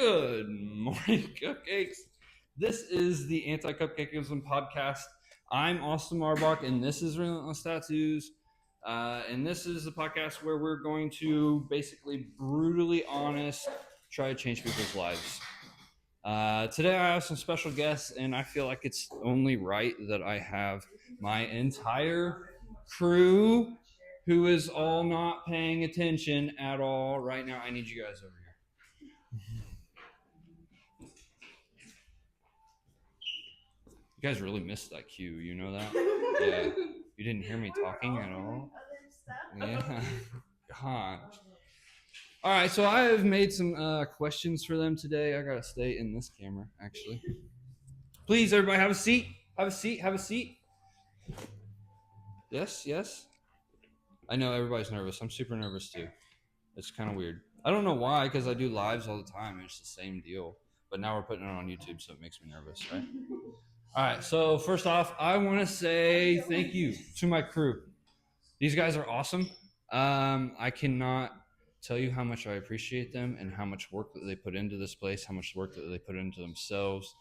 Good morning, cupcakes. This is the Anti-Cupcakeism podcast. I'm Austin Marbach, and this is Relentless Tattoos. And this is a podcast where we're going to basically brutally honest, try to change people's lives. Today I have some special guests, and I feel like it's only right that I have my entire crew who is all not paying attention at all right now. I need you guys over here. You guys really missed that cue, you know that? Yeah. You didn't hear me talking at all? Yeah. God. All right, so I have made some questions for them today. I gotta stay in this camera, actually. Please, everybody, have a seat. Have a seat. Have a seat. Yes, yes. I know everybody's nervous. I'm super nervous too. It's kind of weird. I don't know why, because I do lives all the time. It's the same deal. But now we're putting it on YouTube, so it makes me nervous, right? All right, so first off, I want to say thank you to my crew. These guys are awesome. I cannot tell you how much I appreciate them and how much work that they put into this place, how much work that they put into themselves,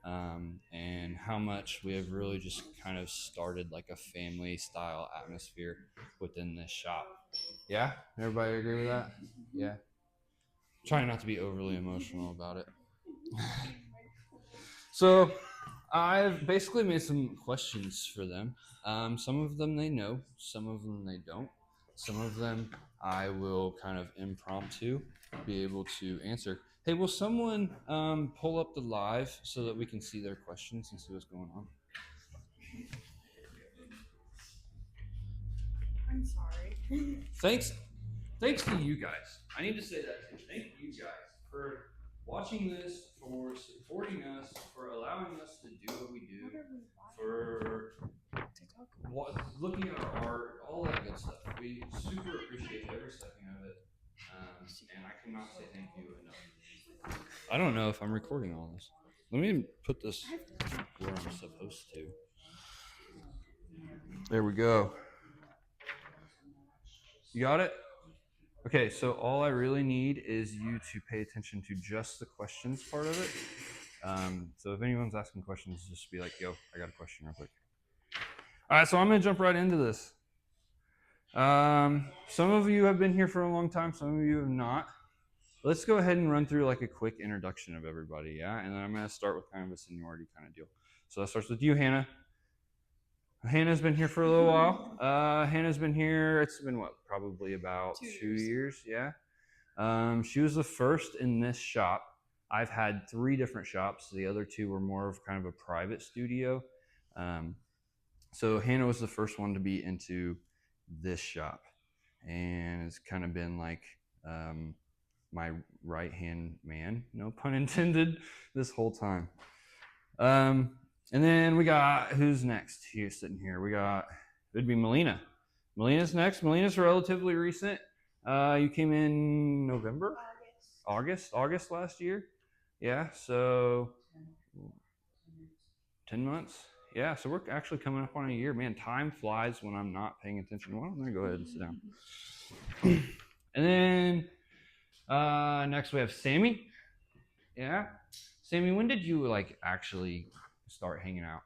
and how much we have really just kind of started like a family style atmosphere within this shop. Yeah? Everybody agree with that? Yeah. Trying not to be overly emotional about it. So I've basically made some questions for them. Some of them they know, some of them they don't. Some of them I will kind of impromptu be able to answer. Hey, will someone pull up the live so that we can see their questions and see what's going on? I'm sorry. Thanks to you guys. I need to say that too. Thank you guys for watching this, for supporting us, for allowing us to do what we do, for looking at our art, all that good stuff. We super appreciate every second of it, and I cannot say thank you enough. I don't know if I'm recording all this. Let me put this where I'm supposed to. There we go. You got it? Okay, so all I really need is you to pay attention to just the questions part of it. So if anyone's asking questions, just be like, yo, I got a question real quick. All right, so I'm going to jump right into this. Some of you have been here for a long time, some of you have not. Let's go ahead and run through like a quick introduction of everybody, yeah? And then I'm going to start with kind of a seniority kind of deal. So that starts with you, Hannah. Hannah's been here for a little while. Hannah's been here, it's been what, probably about 2 years, yeah? She was the first in this shop. I've had 3 different shops. The other 2 were more of kind of a private studio. So Hannah was the first one to be into this shop, and it's kind of been like my right-hand man, no pun intended, this whole time. And then we got, who's next? Who's sitting here? It'd be Melina. Melina's next. Melina's relatively recent. You came in November? August last year. Yeah, so 10 months. Yeah, so we're actually coming up on a year. Man, time flies when I'm not paying attention. Well, I'm going to go ahead and sit down. And then next we have Sammy. Yeah. Sammy, when did you like actually start hanging out?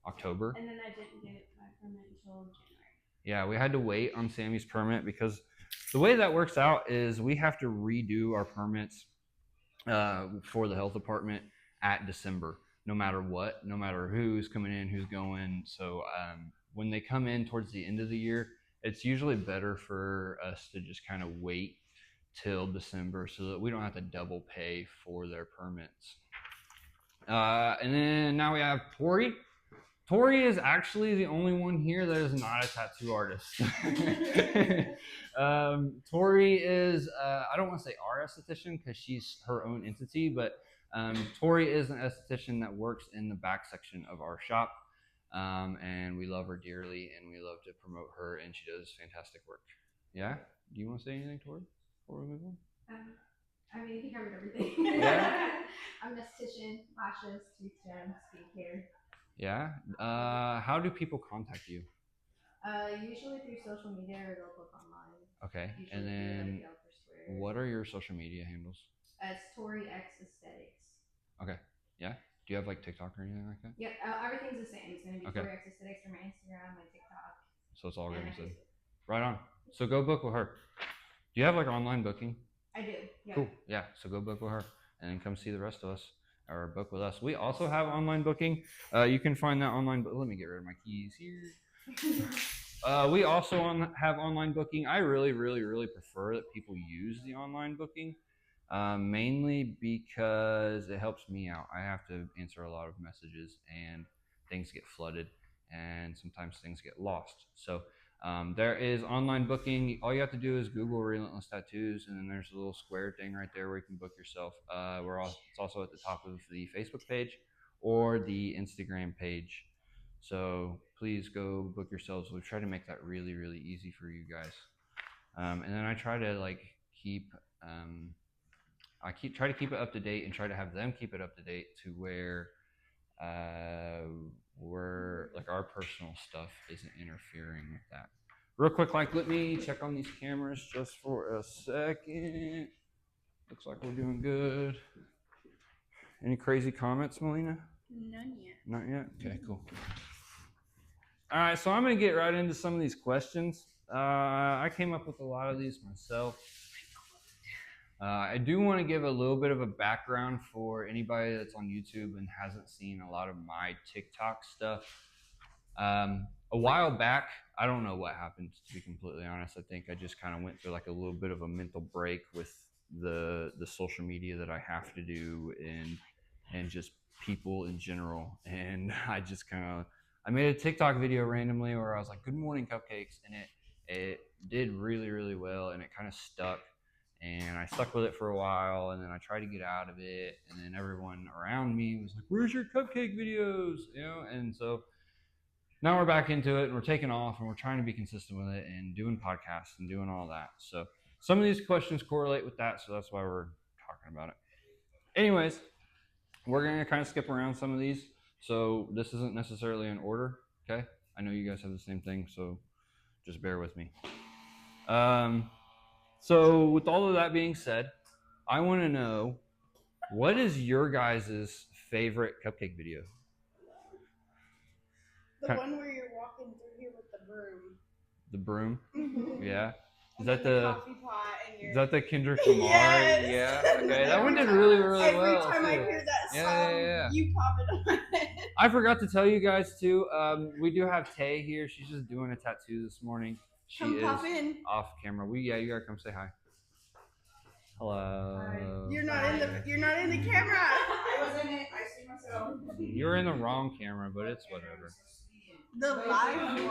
October. And then I didn't get my permit until January. Yeah, we had to wait on Sammy's permit because the way that works out is we have to redo our permits for the health department at December, no matter what, no matter who's coming in, who's going. So when they come in towards the end of the year, it's usually better for us to just kind of wait till December so that we don't have to double pay for their permits. And then now we have Tori. Tori is actually the only one here that is not a tattoo artist. Tori is, I don't want to say our esthetician because she's her own entity, but Tori is an esthetician that works in the back section of our shop. And we love her dearly and we love to promote her, and she does fantastic work. Yeah? Do you want to say anything, Tori, before we move on? I mean, he covered everything. Yeah. I'm an esthetician, lashes, tooth gem, skincare. Yeah. How do people contact you? Usually through social media, or they'll book online. Okay. Usually And do, then like, Yelp or Square. what are your social media handles? It's Tori X Aesthetics. Okay. Yeah. Do you have like TikTok or anything like that? Yep, everything's the same. It's gonna be Okay. Tori X Aesthetics for my Instagram, my TikTok, So it's all and gonna my be said. Facebook. Right on. So go book with her. Do you have like online booking? I do. Yeah. Cool. Yeah. So go book with her and then come see the rest of us or book with us. We also have online booking. You can find that online. But let me get rid of my keys here. We also have online booking. I really prefer that people use the online booking, mainly because it helps me out. I have to answer a lot of messages and things get flooded and sometimes things get lost. So there is online booking. All you have to do is Google Relentless Tattoos, and then there's a little square thing right there where you can book yourself. It's also at the top of the Facebook page or the Instagram page. So please go book yourselves. We try to make that really easy for you guys. And then I try to like keep try to keep it up to date and try to have them keep it up to date to where we're like our personal stuff isn't interfering with that. Real quick, like let me check on these cameras just for a second. Looks like we're doing good. Any crazy comments, Melina? None yet. Not yet? Okay, cool. All right, so I'm going to get right into some of these questions. I came up with a lot of these myself. I do want to give a little bit of a background for anybody that's on YouTube and hasn't seen a lot of my TikTok stuff. A while back, I don't know what happened, to be completely honest. I think I just kind of went through like a little bit of a mental break with the social media that I have to do and just people in general. And I just I made a TikTok video randomly where I was like, "Good morning, cupcakes," and it did really well, and it kind of stuck. And I stuck with it for a while, and then I tried to get out of it, and then everyone around me was like, "Where's your cupcake videos?" You know, and so now we're back into it, and we're taking off, and we're trying to be consistent with it, and doing podcasts and doing all that. So some of these questions correlate with that, so that's why we're talking about it. Anyways, we're gonna kind of skip around some of these, so this isn't necessarily in order. Okay, I know you guys have the same thing, so just bear with me. So with all of that being said, I want to know, what is your guys' favorite cupcake video? The one where you're walking through here with the broom. The broom? Mm-hmm. Yeah. Is that the coffee pot and you're... Is that the Kendrick Lamar? Yes. Yeah. Okay, that one did really well. Every time I hear that song, you pop it on my head. I forgot to tell you guys too. We do have Tay here. She's just doing a tattoo this morning. She come is pop in. Off camera. You gotta come say hi. Hello. Hi. You're not in the camera. I was in it. I see myself. You're in the wrong camera, but it's whatever. The live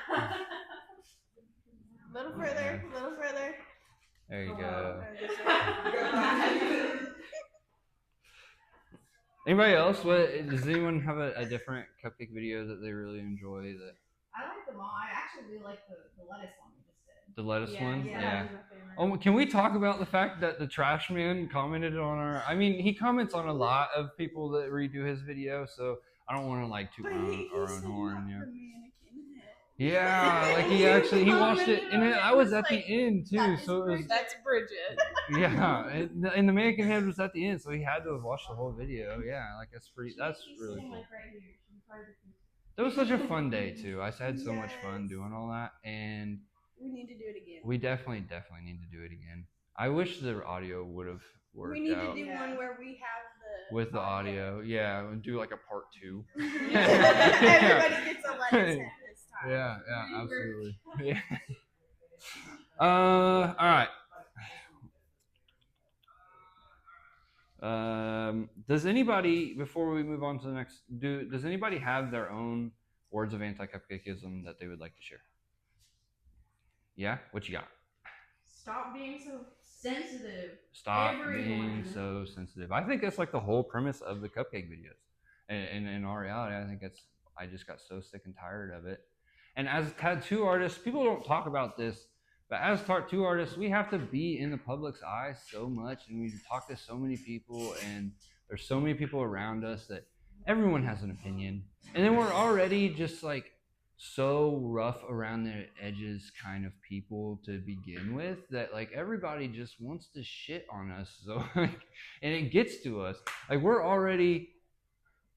one. Little further. There you go. Anybody else? Does anyone have a different cupcake video that they really enjoy? That I like them all. I actually really like the lettuce one we just did. the lettuce one? Yeah. Oh, can we talk about the fact that the trash man commented on our? I mean, he comments on a lot of people that redo his video, so I don't want to like toot our own horn. Yeah. Yeah, like he watched it, and I was at the end too, so it was. That's Bridget. Yeah, and the mannequin head was at the end, so he had to have watched the whole video. Yeah, like that's really cool. That was such a fun day too. I had so much fun doing all that, and we need to do it again. We definitely need to do it again. I wish the audio would have worked out. We need to do one where we have with the audio. Yeah, and do like a part 2. Everybody gets a lettuce head this time. Yeah, absolutely. Yeah. All right. Does anybody, before we move on to the next, does anybody have their own words of anti-cupcakeism that they would like to share? Yeah? What you got? Stop being so sensitive. Stop being so sensitive. I think that's like the whole premise of the cupcake videos. And in our reality, I think I just got so sick and tired of it. And as tattoo artists, people don't talk about this, but as tattoo artists, we have to be in the public's eye so much, and we talk to so many people, and there's so many people around us that everyone has an opinion. And then we're already just like so rough around the edges kind of people to begin with that like everybody just wants to shit on us. So like, and it gets to us. Like we're already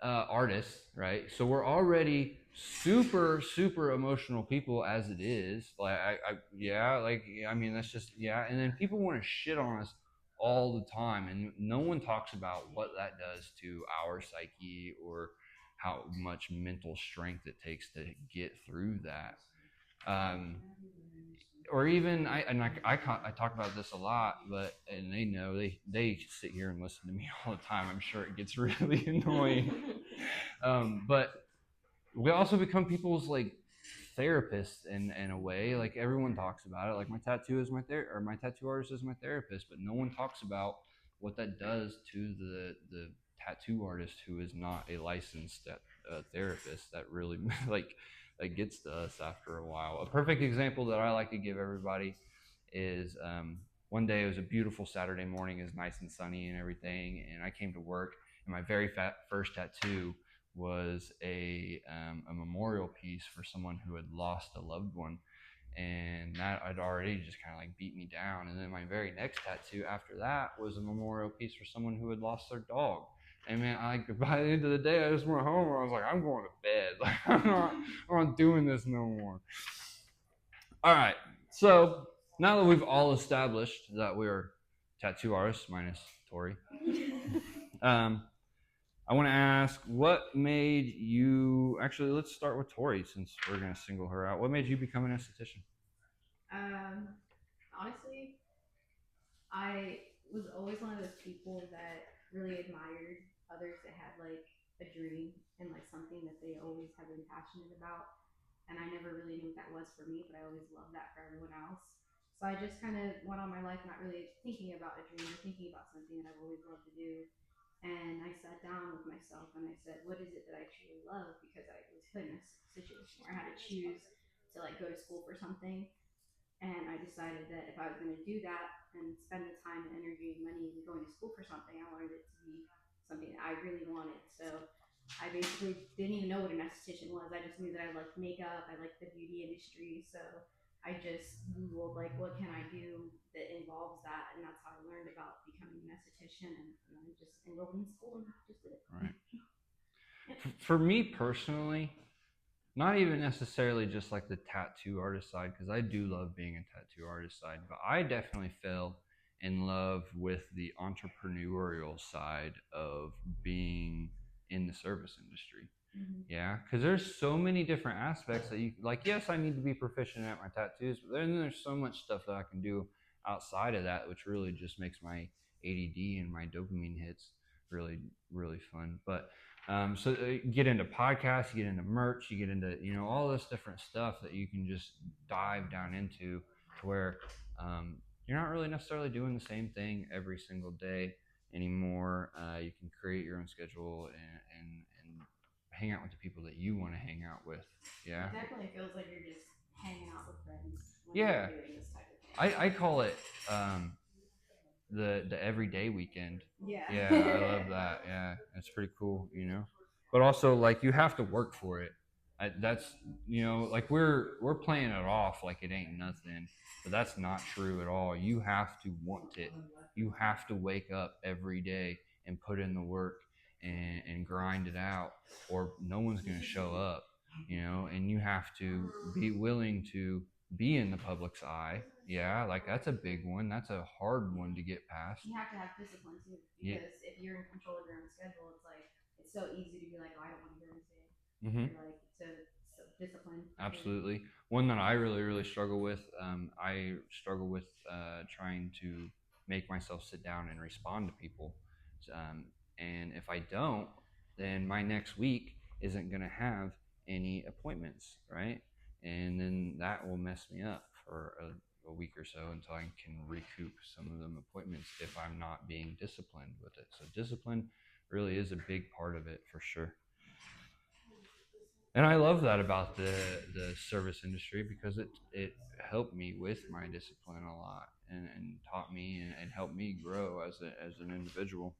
artists, right? So we're already super emotional people as it is. Like I mean that's just and then people want to shit on us all the time, and no one talks about what that does to our psyche or how much mental strength it takes to get through that. Um, or even I talk about this a lot, but and they know they sit here and listen to me all the time. I'm sure it gets really annoying. But we also become people's like therapists in a way. Like everyone talks about it. Like my tattoo is my tattoo artist is my therapist, but no one talks about what that does to the tattoo artist who is not a licensed therapist. That really like gets to us after a while. A perfect example that I like to give everybody is one day it was a beautiful Saturday morning. It was nice and sunny and everything, and I came to work, and my very first tattoo was a memorial piece for someone who had lost a loved one, and that had already just kind of like beat me down. And then my very next tattoo after that was a memorial piece for someone who had lost their dog. And man, by the end of the day, I just went home and I was like, I'm going to bed. Like I'm not doing this no more. All right, so now that we've all established that we're tattoo artists minus Tori, I want to ask what made you actually let's start with Tori since we're going to single her out. What made you become an esthetician? Honestly, I was always one of those people that really admired others that had like a dream and like something that they always have been passionate about. And I never really knew what that was for me, but I always loved that for everyone else. So I just kind of went on my life not really thinking about a dream or thinking about something that I've always loved to do. And I sat down with myself and I said, what is it that I truly love? Because I was put in a situation where I had to choose to like go to school for something. And I decided that if I was going to do that and spend the time and energy and money and going to school for something, I wanted it to be something that I really wanted. So I basically didn't even know what an esthetician was. I just knew that I liked makeup, I liked the beauty industry. So I just Googled like what can I do that involves that, and that's how I learned about becoming an esthetician. And I just enrolled in school and just did it. Right. For me personally, not even necessarily just like the tattoo artist side, because I do love being a tattoo artist side, but I definitely fell in love with the entrepreneurial side of being in the service industry. Mm-hmm. Yeah, because there's so many different aspects that you like. Yes, I need to be proficient at my tattoos, but then there's so much stuff that I can do outside of that, which really just makes my ADD and my dopamine hits really fun. But so you get into podcasts, you get into merch, you get into all this different stuff that you can just dive down into to where you're not really necessarily doing the same thing every single day anymore. You can create your own schedule and hang out with the people that you want to hang out with. Yeah. It definitely feels like you're just hanging out with friends when Yeah. you're doing this type of thing. I call it the everyday weekend. Yeah. Yeah, I love that. Yeah, it's pretty cool, But also, like, you have to work for it. That's like we're playing it off like it ain't nothing, but that's not true at all. You have to want it. You have to wake up every day and put in the work and grind it out, or no one's gonna show up. And you have to be willing to be in the public's eye. Yeah, like that's a big one. That's a hard one to get past. You have to have discipline too, because if you're in control of your own schedule, it's so easy to be like, oh, I don't want to go today. Mm-hmm. Or like to discipline. Absolutely. One that I really struggle with. I struggle with trying to make myself sit down and respond to people. And if I don't, then my next week isn't going to have any appointments, right? And then that will mess me up for a week or so until I can recoup some of them appointments if I'm not being disciplined with it. So discipline really is a big part of it for sure. And I love that about the service industry because it helped me with my discipline a lot and taught me and helped me grow as an individual.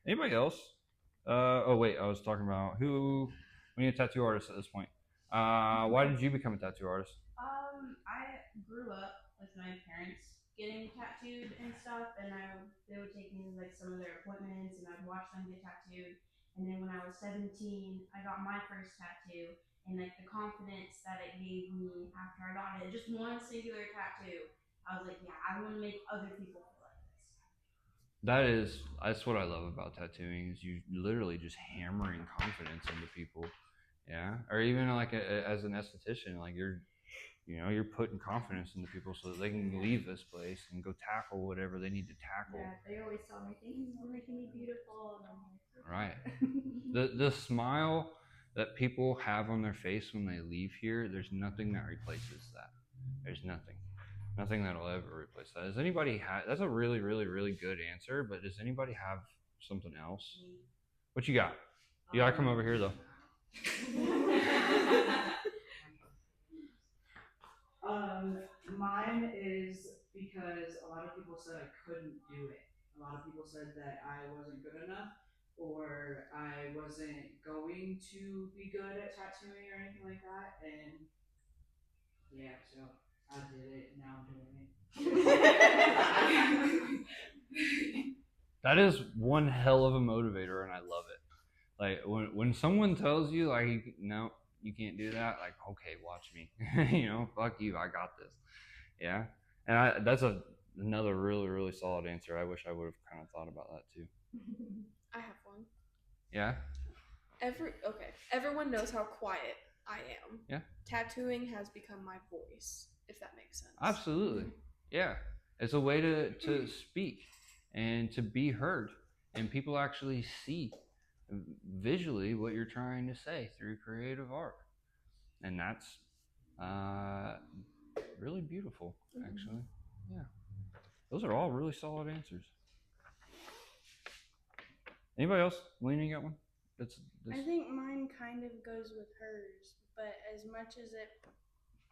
Anybody else Oh wait, I was talking about who. We need a tattoo artist at this point. Why did you become a tattoo artist? I grew up with my parents getting tattooed and stuff, and they would take me to like some of their appointments, and I'd watch them get tattooed. And then when I was 17, I got my first tattoo, and like the confidence that it gave me after I got it, just one singular tattoo, I was like, yeah, I want to make other people feel like this. That's what I love about tattooing is you literally just hammering confidence into people, yeah. Or even like as an esthetician, like you're putting confidence into people so that they can leave this place and go tackle whatever they need to tackle. Yeah, they always tell me, "Thank you for making me beautiful," and I'm like, right. The smile that people have on their face when they leave here, there's nothing that replaces that. There's nothing that'll ever replace that. Does anybody have? That's a really, really, really good answer. But does anybody have something else? What you got? You gotta come over here though. Mine is because a lot of people said I couldn't do it. A lot of people said that I wasn't good enough or I wasn't going to be good at tattooing or anything like that. And yeah, so I did it. Now I'm doing it. That is one hell of a motivator, and I love it. Like when someone tells you like, no, you can't do that. Like, okay, watch me. Fuck you. I got this. Yeah, and that's another really, really solid answer. I wish I would have kind of thought about that too. I have one. Yeah. Everyone knows how quiet I am. Yeah. Tattooing has become my voice, if that makes sense. Absolutely. Yeah. It's a way to speak and to be heard, and people actually see visually what you're trying to say through creative art, and that's really beautiful, actually. Yeah. Those are all really solid answers. Anybody else? Lena, you got one? I think mine kind of goes with hers, but as much as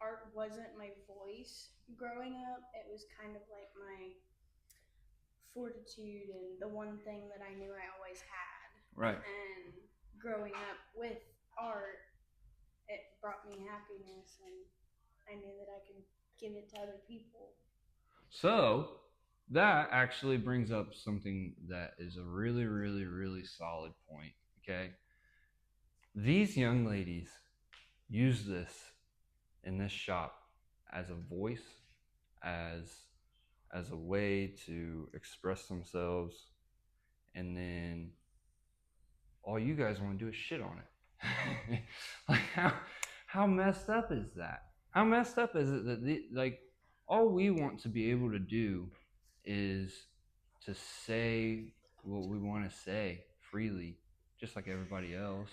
art wasn't my voice growing up, it was kind of like my fortitude and the one thing that I knew I always had. Right. And growing up with art, it brought me happiness, and I knew that I could give it to other people. So that actually brings up something that is a really, really, really solid point. Okay. These young ladies use this in this shop as a voice, as a way to express themselves, and then all you guys want to do is shit on it. Like how messed up is that? How messed up is it that all we want to be able to do is to say what we want to say freely, just like everybody else,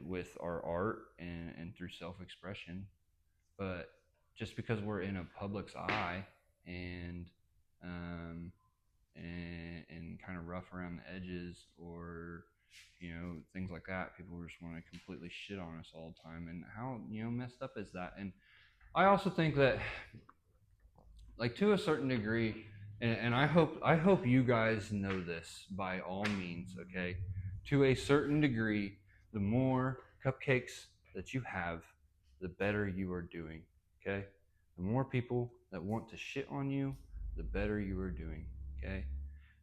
with our art and through self-expression. But just because we're in a public's eye and kind of rough around the edges, or things like that, people just want to completely shit on us all the time. And how messed up is that? And I also think that, like, to a certain degree, and I hope you guys know this by all means, okay? To a certain degree, the more cupcakes that you have, the better you are doing, okay? The more people that want to shit on you, the better you are doing, okay?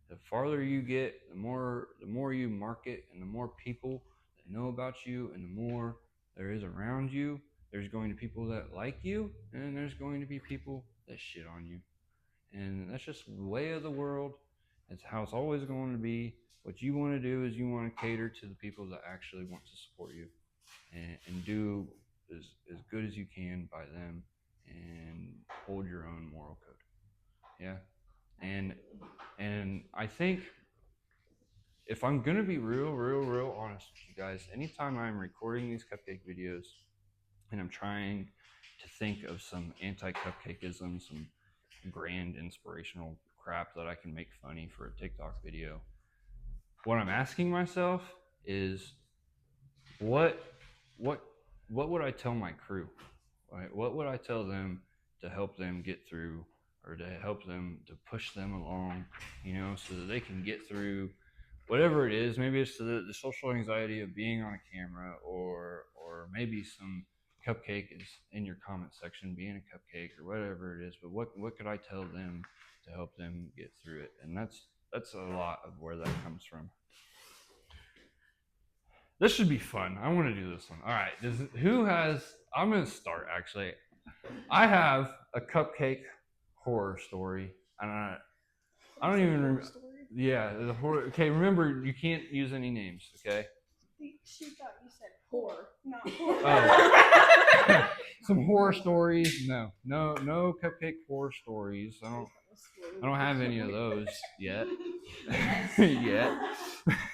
The farther you get, the more you market, and the more people that know about you, and the more there is around you, there's going to be people that like you, and then there's going to be people that shit on you. And that's just the way of the world. It's how it's always going to be. What you want to do is you want to cater to the people that actually want to support you, and do as good as you can by them, and hold your own moral code. Yeah. And I think, if I'm gonna be real honest with you guys, anytime I'm recording these cupcake videos and I'm trying to think of some anti-cupcakeism, some grand inspirational crap that I can make funny for a TikTok video, what I'm asking myself is, what would I tell my crew? Right? What would I tell them to help them get through, or to help them, to push them along, so that they can get through whatever it is, maybe it's the social anxiety of being on a camera, or maybe some cupcake is in your comment section being a cupcake or whatever it is. But what could I tell them to help them get through it? And that's a lot of where that comes from. This should be fun. I want to do this one. All right. Who has? I'm going to start actually. I have a cupcake horror story, and I don't even remember. Yeah, the horror. Okay, remember you can't use any names. Okay. She thought you said whore, not horror. Oh. Some horror stories. No cupcake horror stories. I don't have any of those yet. Yet.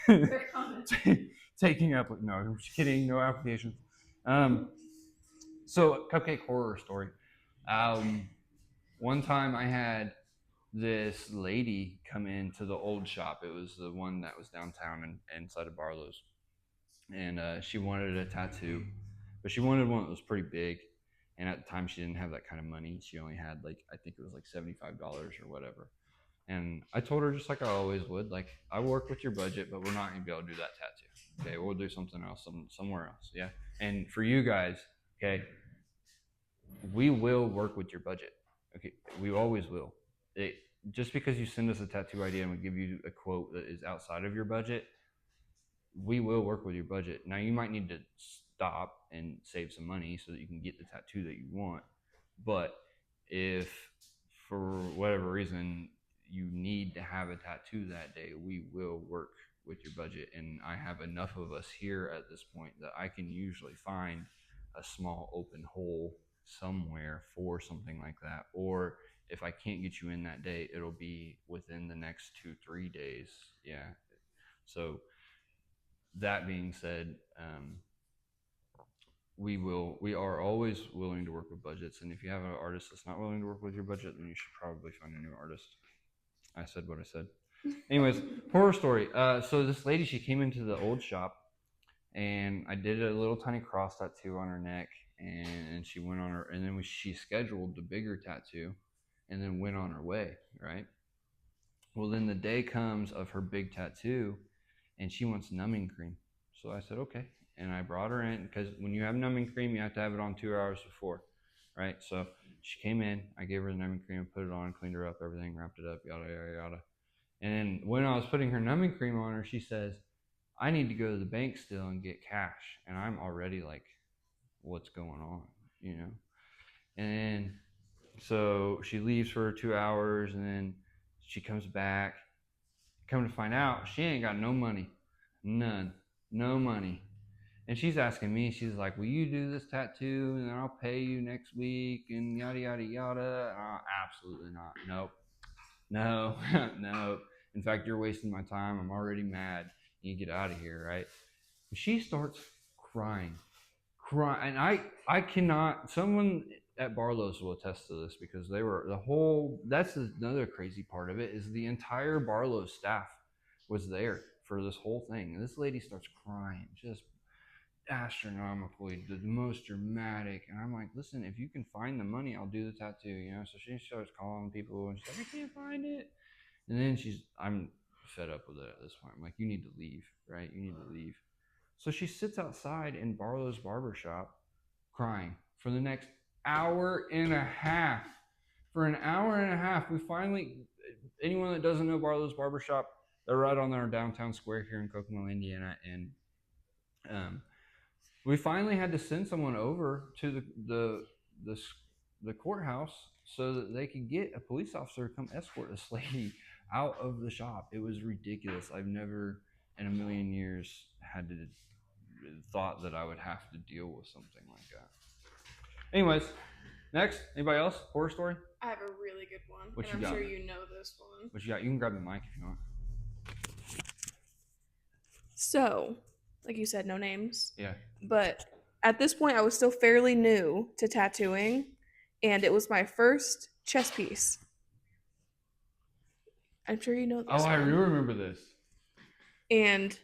They're coming. Taking up. No, I'm just kidding. No applications. So cupcake horror story. One time I had this lady come into the old shop. It was the one that was downtown and inside of Barlow's, and she wanted a tattoo, but she wanted one that was pretty big. And at the time, she didn't have that kind of money. She only had I think it was like $75 or whatever. And I told her, just like I always would, like, I work with your budget, but we're not gonna be able to do that tattoo. Okay, we'll do something else, somewhere else. Yeah. And for you guys, okay, we will work with your budget. Okay, we always will. Just because you send us a tattoo idea and we give you a quote that is outside of your budget, we will work with your budget. Now, you might need to stop and save some money so that you can get the tattoo that you want. But if for whatever reason you need to have a tattoo that day, we will work with your budget. And I have enough of us here at this point that I can usually find a small open hole somewhere for something like that. Or if I can't get you in that day, it'll be within the next 2-3 days. Yeah. So that being said, we are always willing to work with budgets. And if you have an artist that's not willing to work with your budget, then you should probably find a new artist. I said what I said. Anyways, horror story. So this lady, she came into the old shop, and I did a little tiny cross tattoo on her neck, and she went on her, and then she scheduled the bigger tattoo, and then went on her way, right? Well, then the day comes of her big tattoo, and she wants numbing cream. So I said, okay. And I brought her in, because when you have numbing cream, you have to have it on 2 hours before, right? So she came in, I gave her the numbing cream, put it on, cleaned her up, everything, wrapped it up, yada, yada, yada. And then when I was putting her numbing cream on her, she says, I need to go to the bank still and get cash. And I'm already like, what's going on, you know? And so she leaves for 2 hours, and then she comes back. Come to find out, she ain't got no money. None. No money. And she's asking me, she's like, will you do this tattoo and then I'll pay you next week and yada, yada, yada. Absolutely not. Nope. No, no. In fact, you're wasting my time. I'm already mad. You get out of here, right? And she starts crying. And I cannot, someone at Barlow's will attest to this, because they were that's another crazy part of it, is the entire Barlow's staff was there for this whole thing. And this lady starts crying, just astronomically, the most dramatic. And I'm like, listen, if you can find the money, I'll do the tattoo, you know? So she starts calling people, and she's like, I can't find it. And then I'm fed up with it at this point. I'm like, you need to leave, right? You need to leave. So she sits outside in Barlow's barbershop crying for the next hour and a half. For an hour and a half, we finally, anyone that doesn't know Barlow's barbershop, they're right on our downtown square here in Kokomo, Indiana. And we finally had to send someone over to the courthouse so that they could get a police officer to come escort this lady out of the shop. It was ridiculous. I've never in a million years thought that I would have to deal with something like that. Anyways, next, anybody else? Horror story? I have a really good one. What and you I'm got? sure you know this one. What you got? You can grab the mic if you want. So, like you said, no names. Yeah. But at this point, I was still fairly new to tattooing, and it was my first chest piece. I'm sure you know this. Oh, I do remember this. And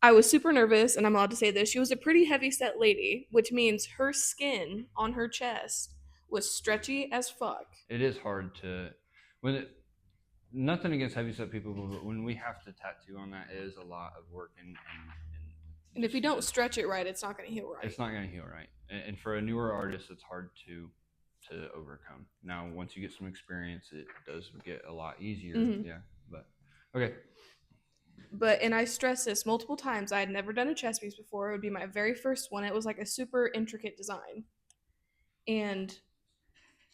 I was super nervous, and I'm allowed to say this. She was a pretty heavy-set lady, which means her skin on her chest was stretchy as fuck. It is hard to nothing against heavyset people, but when we have to tattoo on that, it is a lot of work And if you don't stretch it right, it's not going to heal right. It's not going to heal right, and for a newer artist, it's hard to overcome. Now, once you get some experience, it does get a lot easier. Yeah, but okay. And I stress this multiple times. I had never done a chest piece before. It would be my very first one. It was like a super intricate design, and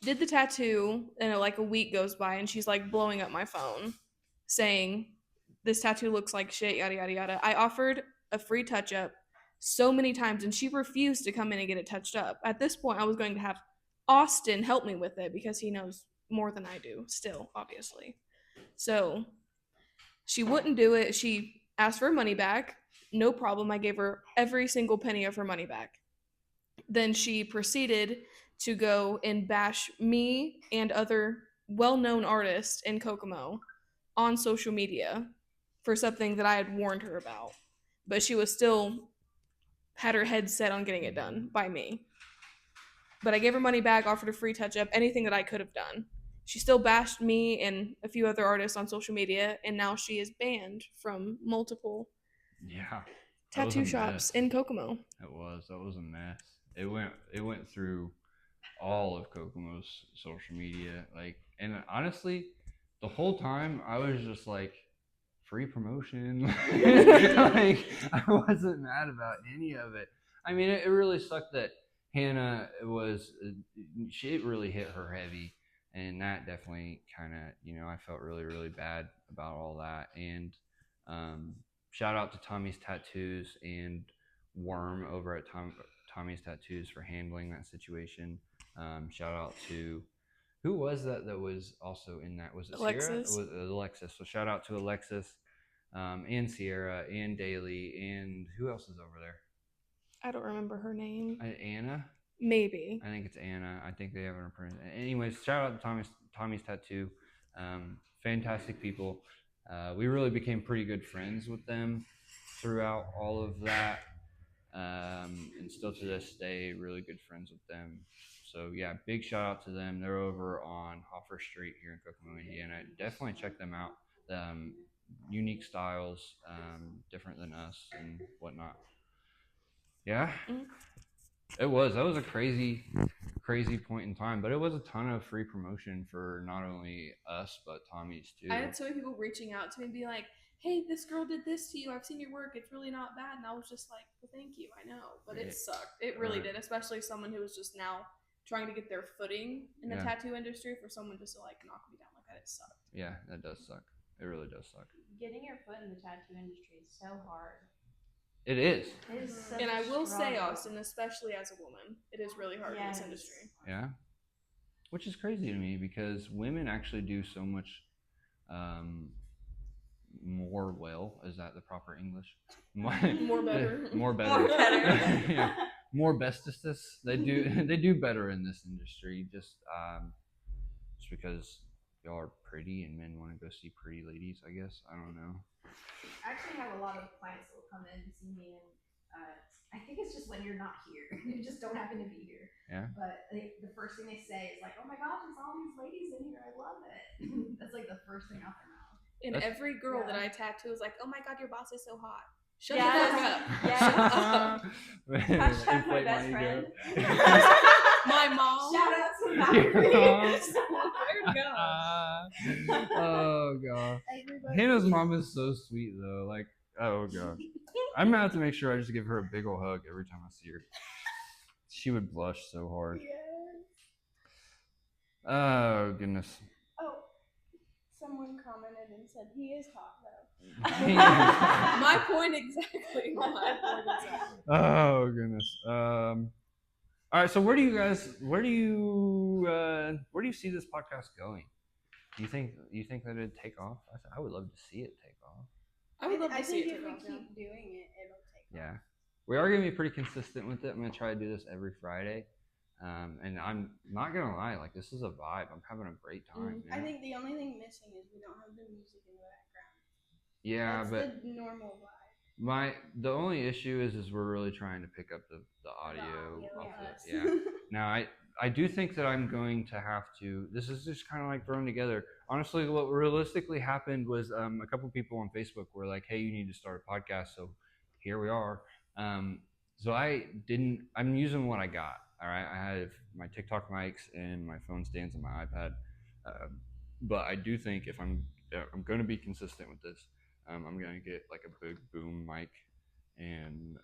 did the tattoo, and like a week goes by, and she's like blowing up my phone, saying this tattoo looks like shit, yada yada yada. I offered a free touch up so many times, and she refused to come in and get it touched up. At this point, I was going to have Austin help me with it because he knows more than I do still, obviously. So she wouldn't do it. She asked for her money back. No problem. I gave her every single penny of her money back. Then she proceeded to go and bash me and other well-known artists in Kokomo on social media for something that I had warned her about. But she was still had her head set on getting it done by me. But I gave her money back, offered a free touch-up, anything that I could have done. She still bashed me and a few other artists on social media, and now she is banned from multiple tattoo shops in Kokomo. That was a mess. It went through all of Kokomo's social media, like, and honestly, the whole time I was just like, free promotion. Like, I wasn't mad about any of it. I mean, it really sucked that Hannah it really hit her heavy, and that definitely kind of, I felt really, really bad about all that. And shout out to Tommy's Tattoos and Worm over at Tommy's Tattoos for handling that situation. Shout out to who was that was also in that? Was it Alexis? Sierra? It was Alexis. So shout out to Alexis, and Sierra and Daly, and who else is over there? I don't remember her name. Anna? Maybe. I think it's Anna. I think they have her print. Anyways, shout out to Tommy's Tattoo. Fantastic people. We really became pretty good friends with them throughout all of that. And still to this day, really good friends with them. So yeah, big shout out to them. They're over on Hoffer Street here in Kokomo, Indiana. Definitely check them out. Unique styles, different than us and whatnot. Yeah, that was a crazy point in time, but it was a ton of free promotion for not only us but Tommy's too. I had so many people reaching out to me and be like, hey, this girl did this to you. I've seen your work. It's really not bad. And I was just like, well, thank you. I know. But it sucked. It really did, especially someone who was just now trying to get their footing in the tattoo industry. For someone just to like knock me down like that, it sucked. Yeah, that does suck. It really does suck. Getting your foot in the tattoo industry is so hard. It is. It is such and I will struggle. say, Austin, especially as a woman, it is really hard in this industry. Yeah. Which is crazy to me because women actually do so much more well. Is that the proper English? More better. More better. More better. Yeah. More bestest. They do better in this industry just because y'all are pretty and men want to go see pretty ladies, I guess. I don't know. I actually have a lot of clients that will come in and see me, and I think it's just when you're not here. You just don't happen to be here. Yeah. But the first thing they say is like, "Oh my gosh, there's all these ladies in here. I love it." That's like the first thing out their mouth. And every girl that I tattoo is like, "Oh my god, your boss is so hot." Shut Yes. the fuck up. Yes. Shut up. Hashtag my best friend. My mom. Shout out to Oh god. Hannah's mom is so sweet though. Like, oh god. I'm gonna have to make sure I just give her a big ol' hug every time I see her. She would blush so hard. Yes. Oh goodness. Oh, someone commented and said he is hot though. My point exactly. My point exactly. Oh goodness. All right. So where do you see this podcast going? Do you think that it'd take off? I would love to see it take off. I would love to see it if take we off. keep doing it, it'll take off. Yeah, we are gonna be pretty consistent with it. I'm gonna try to do this every Friday, and I'm not gonna lie. Like, this is a vibe. I'm having a great time. I think the only thing missing is we don't have the music in the background. Yeah, That's the normal vibe. The only issue is we're really trying to pick up the audio. The audio, off yes. it. Yeah. Now I do think that I'm going to have to. This is just kind of like thrown together. Honestly, what realistically happened was a couple people on Facebook were like, "Hey, you need to start a podcast." So here we are. Um, so I didn't. I'm using what I got. All right, I have my TikTok mics and my phone stands and my iPad. But I do think if I'm going to be consistent with this, I'm going to get like a big boom mic and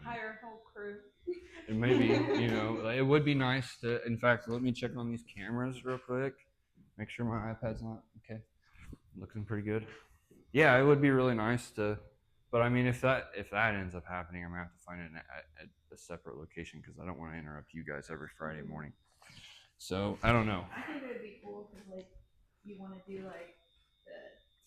Hire a whole crew. and maybe like, it would be nice to. In fact, let me check on these cameras real quick. Make sure my iPad's not okay. Looking pretty good. Yeah, it would be really nice to. But I mean, if that ends up happening, I'm gonna have to find it at a separate location because I don't want to interrupt you guys every Friday morning. So I don't know. I think it would be cool because like you want to do like the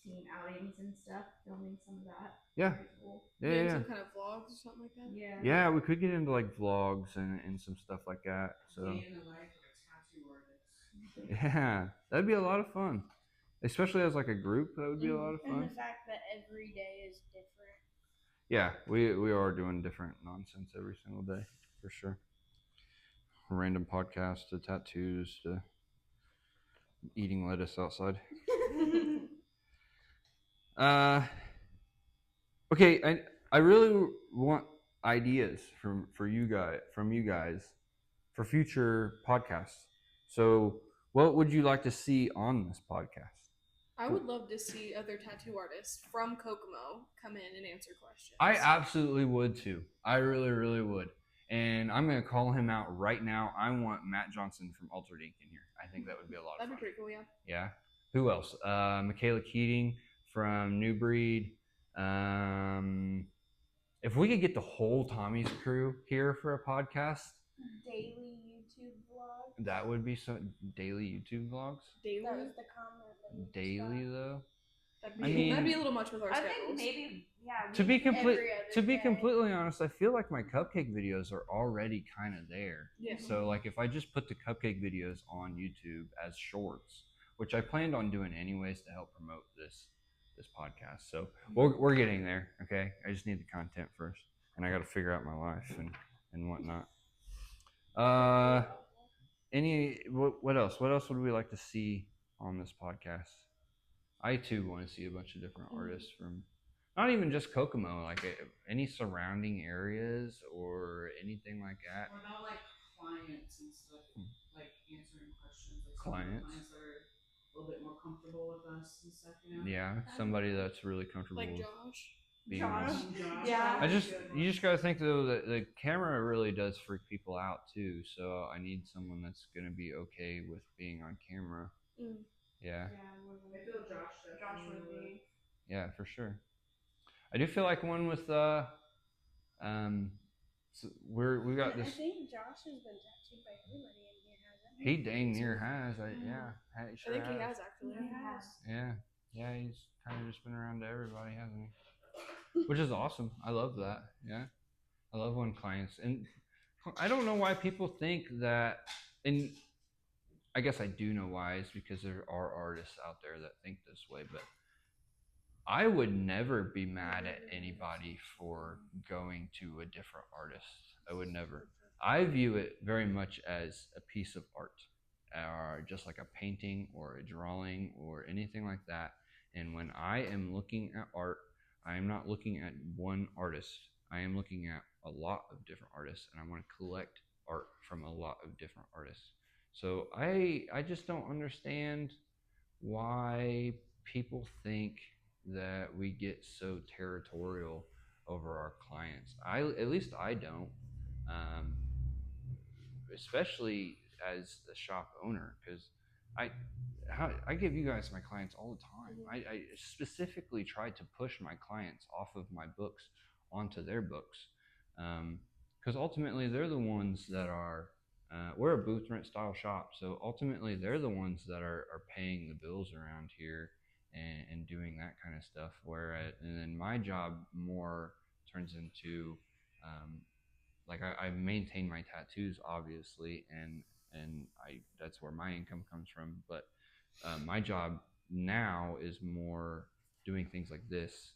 team outings and stuff, filming some of that. Yeah. Very cool. Yeah. Some kind of vlogs or something like that. Yeah. Yeah, we could get into like vlogs and some stuff like that. So Day in the life of a tattoo artist. yeah, that'd be a lot of fun, especially as like a group. That would be a lot of And fun. the fact that every day is different. Yeah, we are doing different nonsense every single day for sure. Random podcasts to tattoos to eating lettuce outside. Okay, I really want ideas from you guys for future podcasts. So, what would you like to see on this podcast? I would love to see other tattoo artists from Kokomo come in and answer questions. I absolutely would too. I really, really would. And I'm going to call him out right now. I want Matt Johnson from Altered Ink in here. I think that would be a lot of fun. That'd be pretty cool, yeah. Yeah. Who else? Michaela Keating from New Breed. If we could get the whole Tommy's crew here for a podcast, Daily YouTube vlogs. that would be so daily YouTube vlogs. Daily? That was the comment. that we Daily got. though. That'd be a little much with our I schedules. think maybe To be complete, every other to be day. completely honest, I feel like my cupcake videos are already kind of there. Yeah. So like if I just put the cupcake videos on YouTube as shorts, which I planned on doing anyways to help promote this podcast. So we're getting there. Okay, I just need the content first, and I got to figure out my life and whatnot. What else? What else would we like to see on this podcast? I too want to see a bunch of different artists from not even just Kokomo, like any surrounding areas or anything like that. What about like clients and stuff, like answering questions, like Clients? clients that are a little bit more comfortable with us and stuff, Yeah, somebody that's really comfortable Like with Josh. being Josh? on. Josh, Yeah. You just gotta think though that the camera really does freak people out too. So I need someone that's gonna be okay with being on camera. Mm. Yeah, I feel Josh would be. yeah, for sure. I do feel like one with so we got I this. think Josh has been tattooed by everybody in here, hasn't He dang near has. He I sure think has. he has actually. Yeah, he's kind of just been around to everybody, hasn't he? Which is awesome. I love that. Yeah, I love when clients, and I don't know why people think that, and I guess I do know why. It's because there are artists out there that think this way, but I would never be mad at anybody for going to a different artist. I would never. I view it very much as a piece of art, or just like a painting or a drawing or anything like that. And when I am looking at art, I am not looking at one artist. I am looking at a lot of different artists, and I want to collect art from a lot of different artists. So I just don't understand why people think that we get so territorial over our clients. At least I don't, especially as the shop owner, because I give you guys my clients all the time. I specifically try to push my clients off of my books onto their books, because ultimately they're the ones that are. We're a booth rent style shop, so ultimately they're the ones that are paying the bills around here and doing that kind of stuff. And then my job more turns into like I maintain my tattoos obviously, and that's where my income comes from. But my job now is more doing things like this,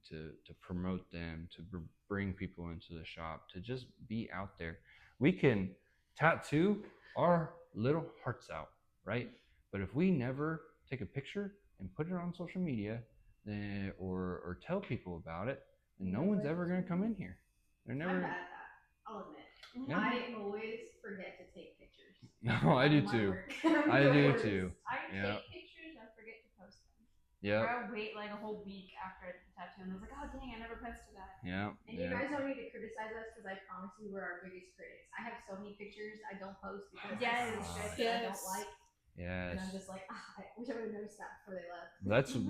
to promote them, to bring people into the shop, to just be out there. We can tattoo our little hearts out, right? But if we never take a picture and put it on social media, then or tell people about it, then no one's ever gonna come in here. They're I'm never. bad at that. I'll admit. Yeah. I always forget to take pictures. No, I do of my too. work. I The do worst. too. I Yeah. take pictures and forget to post them. Yeah. Or I'll wait like a whole week after I did the tattoo and I was like, oh dang, I never posted that. Yeah. And you guys don't need to criticize us because I promise you we're our biggest critics. I have so many pictures I don't post because Yes. I see shit that I don't like. Yes. And I'm just like, I wish I would have noticed that before they left.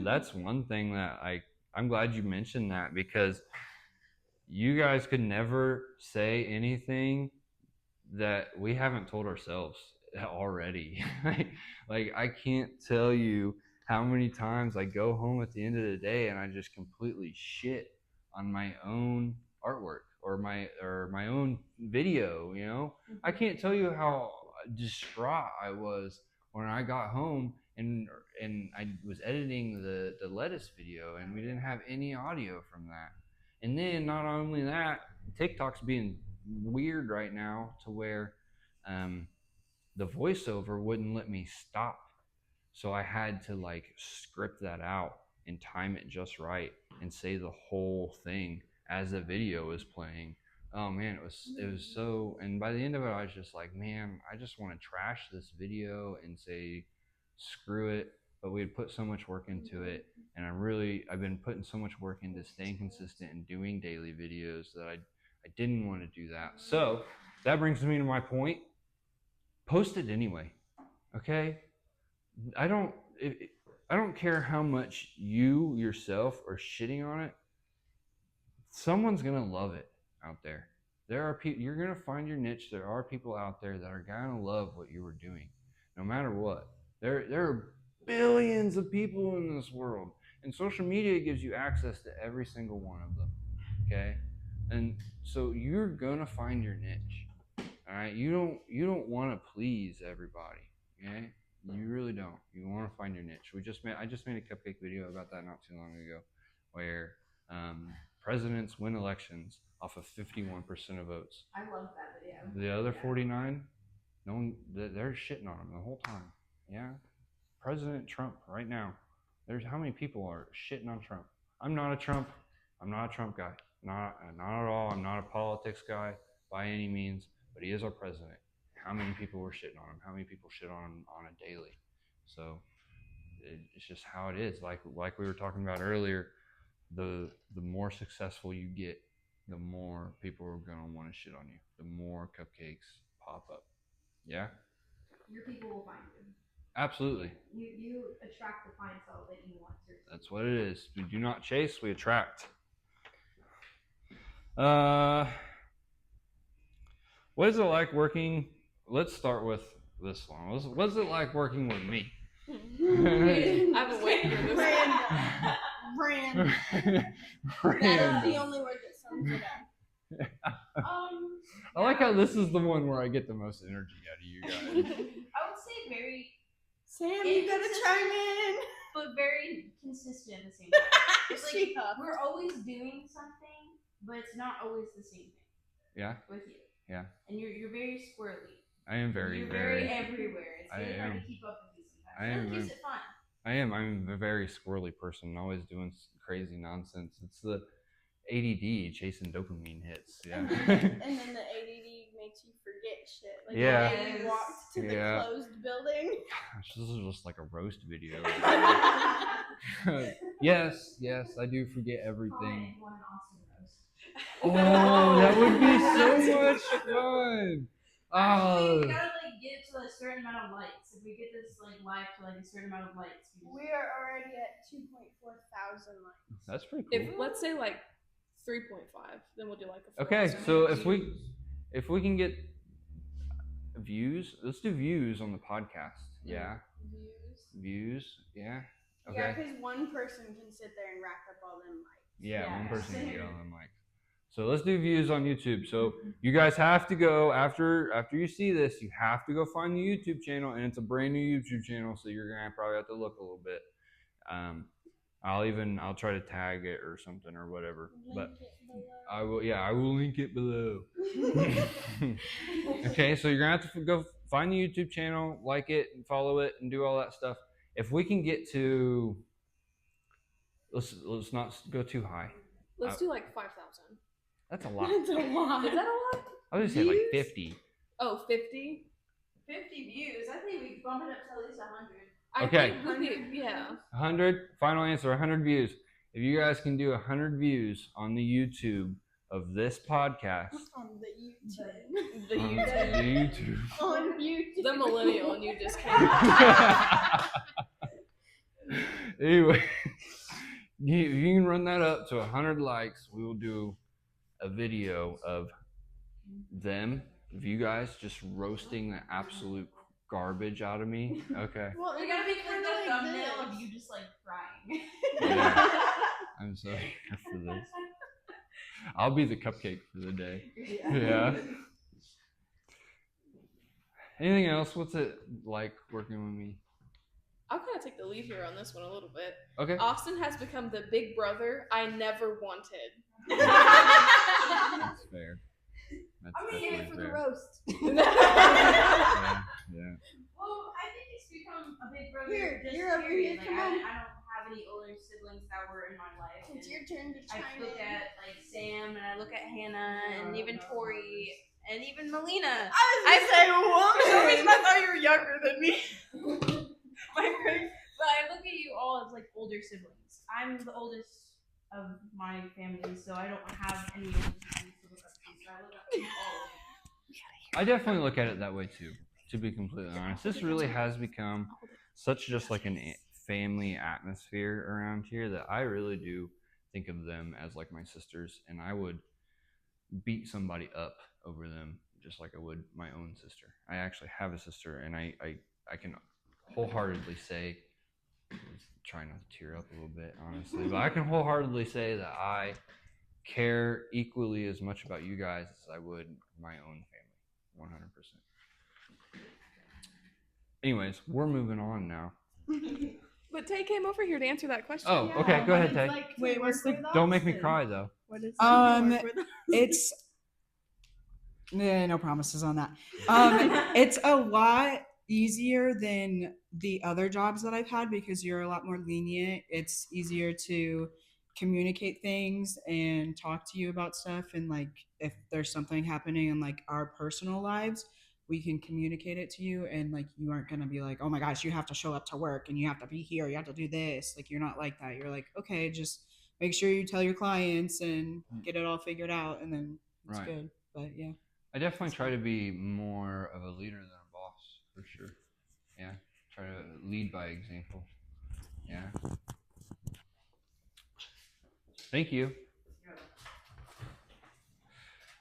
That's one thing that I'm glad you mentioned that, because you guys could never say anything that we haven't told ourselves already. like I can't tell you how many times I go home at the end of the day and I just completely shit on my own artwork or my own video, you know? I can't tell you how distraught I was when I got home and I was editing the lettuce video and we didn't have any audio from that. And then not only that, TikTok's being weird right now to where the voiceover wouldn't let me stop. So I had to like script that out and time it just right and say the whole thing as the video is playing. Oh man, it was so, and by the end of it I was just like, man, I just want to trash this video and say screw it. But we had put so much work into it, and I've been putting so much work into staying consistent and doing daily videos that I didn't want to do that. So that brings me to my point. Post it anyway, okay? I don't care how much you yourself are shitting on it. Someone's gonna love it out there. There are people, you're gonna find your niche. There are people out there that are gonna love what you were doing, no matter what. There are billions of people in this world, and social media gives you access to every single one of them. Okay, and so you're gonna find your niche. All right, you don't want to please everybody. Okay, you really don't. You want to find your niche. I just made a cupcake video about that not too long ago, where presidents win elections off of 51% of votes. I love that video. The other 49, no one, they're shitting on him the whole time. Yeah, President Trump right now. There's how many people are shitting on Trump. I'm not a Trump guy. Not at all. I'm not a politics guy by any means, but he is our president. How many people were shitting on him? How many people shit on him on a daily? So it's just how it is. Like we were talking about earlier, the more successful you get, the more people are gonna want to shit on you. The more cupcakes pop up. Yeah. Your people will find you. Absolutely. You attract the clientele that you want to. That's what it is. We do not chase, we attract. What is it like working? Let's start with this one. What's it like working with me? I've been waiting for this. Brand. That is the only word that sums it up. I like how this is the one where I get the most energy out of you guys. I would say very Sam, you gotta chime in. but very consistent at the same time. It's like we're always doing something, but it's not always the same thing. Yeah. With you. Yeah. And you're very squirrely. I am very, You're very everywhere. It's really hard to keep up with you sometimes. I am. It keeps it fun. I am. I'm a very squirrely person, always doing crazy nonsense. It's the ADD chasing dopamine hits. Yeah. And then the ADD makes you forget shit. Like Yeah. the way you walked to the Yeah. closed building. Gosh, this is just like a roast video. Yes, I do forget everything. One Austin roast. Oh, that would be so much fun. Oh, We gotta like get it to a certain amount of likes. If we get this like live to like a certain amount of likes, We are already at 2.4 thousand likes. that's pretty cool. If let's say like 3.5, then we'll do like a. Okay, 4,000. so if we can get views, let's do views on the podcast. Yeah, views. Yeah. Okay. Yeah, because one person can sit there and rack up all them likes. Yeah, one Yeah. person can get on them likes. So let's do views on YouTube. So you guys have to go after you see this, you have to go find the YouTube channel, and it's a brand new YouTube channel, so you're gonna probably have to look a little bit. I'll try to tag it or something or whatever. But I will link it below. Okay, so you're gonna have to go find the YouTube channel, like it, and follow it, and do all that stuff. If we can get to, let's not go too high. Let's do like 5,000. That's a lot. That's a lot. Is that a lot? I was gonna say like Views? 50. Oh, 50? 50 views. I think we could bump it up to at least 100. Okay. I think with the, yeah. 100. Final answer. 100 views. If you guys can do 100 views on the YouTube of this podcast, On the YouTube. The on YouTube. YouTube. On YouTube. The millennial and you just came out. Anyway, if you can run that up to 100 likes, we will do a video of them, of you guys just roasting the absolute garbage out of me. Okay. Well, We it gotta gotta make be kind like of the like thumbnail this. of you just like crying. Yeah. I'm so here for this. I'll be the cupcake for the day. Yeah. Anything else? What's it like working with me? I'll kind of take the lead here on this one a little bit. Okay. Austin has become the big brother I never wanted. That's fair. That's I'm definitely here for the fair. roast. Yeah. Yeah. Well, I think it's become a big brother. Here, just you're over period. here, Like, come I on. don't have any older siblings that were in my life. It's and your turn to I chime look in. at like Sam and I look at Hannah and even Tori and even Melina. I say, For some reason, I thought you were younger than me. My brain, but I look at you all as like older siblings. I'm the oldest of my family, so I don't have any older siblings to look up to. So I look up to all of you. I definitely look at it that way too, to be completely honest. This really has become such just like a family atmosphere around here that I really do think of them as like my sisters, and I would beat somebody up over them just like I would my own sister. I actually have a sister, and I can wholeheartedly say, try not to tear up a little bit, honestly, but I can wholeheartedly say that I care equally as much about you guys as I would my own family, 100%. Anyways, we're moving on now. But Tay came over here to answer that question. Oh, okay, go ahead, Tay. Wait, what's the- Don't make me cry though. What is Um, it's no promises on that. It's a lot easier than the other jobs that I've had because you're a lot more lenient. It's easier to communicate things and talk to you about stuff, and like if there's something happening in like our personal lives, we can communicate it to you, and like you aren't gonna be like, oh my gosh, you have to show up to work and you have to be here, you have to do this. Like you're not like that. You're like, okay, just make sure you tell your clients and get it all figured out, and then it's Right. good. But yeah. I definitely try to be more of a leader than a boss, for sure. Yeah, try to lead by example. Yeah. Thank you.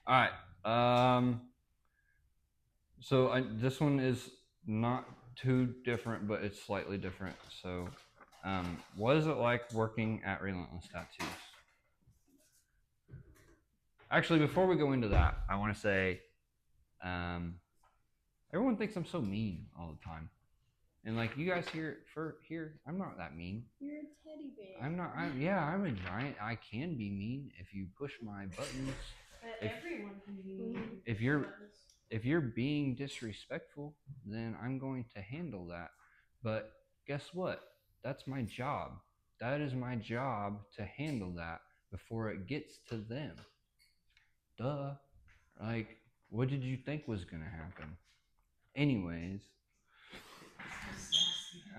All right. So this one is not too different, but it's slightly different. So, what is it like working at Relentless Tattoos? Actually, before we go into that, I want to say, everyone thinks I'm so mean all the time, and like you guys here, I'm not that mean. You're a teddy bear. I'm not. I'm a giant. I can be mean if you push my buttons. But If- everyone can be mean. If you're being disrespectful, then I'm going to handle that. But guess what? That's my job. That is my job to handle that before it gets to them. Duh. Like, what did you think was gonna happen? Anyways,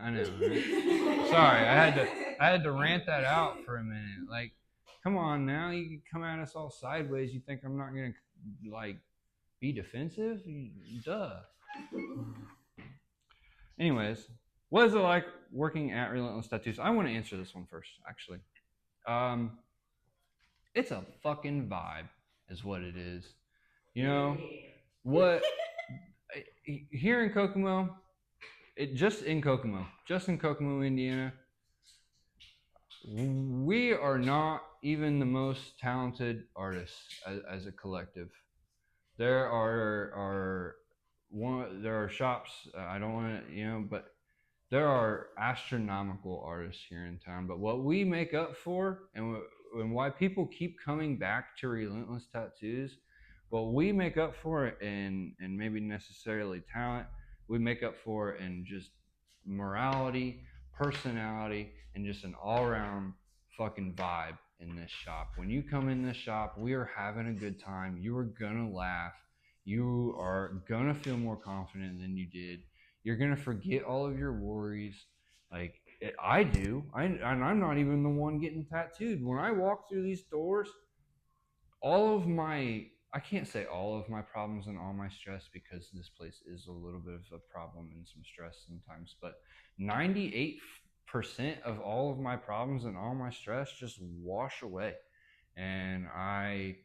I know. Right? Sorry, I had to rant that out for a minute. Like, come on now, you can come at us all sideways. You think I'm not gonna like be defensive? Duh. Anyways, what is it like working at Relentless Tattoos? I want to answer this one first, actually. It's a fucking vibe, is what it is. You know what? Here in Kokomo, just in Kokomo, Indiana, we are not even the most talented artists as a collective. There are shops. I don't want to, but there are astronomical artists here in town. But what we make up for, and why people keep coming back to Relentless Tattoos, what we make up for, and maybe necessarily talent, we make up for it in just morality, personality, and just an all-around fucking vibe in this shop. When you come in this shop, we are having a good time. You are gonna laugh. You are gonna feel more confident than you did. You're gonna forget all of your worries. Like I do. And I'm not even the one getting tattooed. When I walk through these doors, all of my, I can't say all of my problems and all my stress, because this place is a little bit of a problem and some stress sometimes, but 98% of all of my problems and all my stress just wash away. And I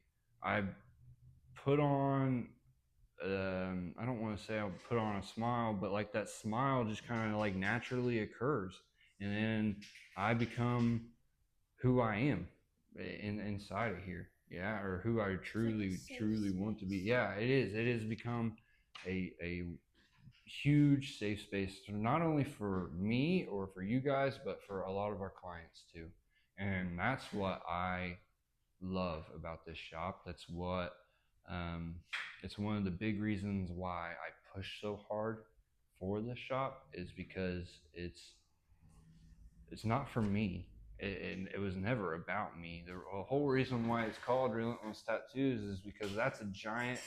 put on, I don't want to say I'll put on a smile, but like that smile just kind of like naturally occurs, and then I become who I am inside of here, yeah, or who I truly want to be. Yeah, it is. It has become a huge safe space, not only for me or for you guys, but for a lot of our clients too. And that's what I love about this shop. That's what it's one of the big reasons why I push so hard for this shop, is because it's not for me. It was never about me. The whole reason why it's called Relentless Tattoos is because that's a giant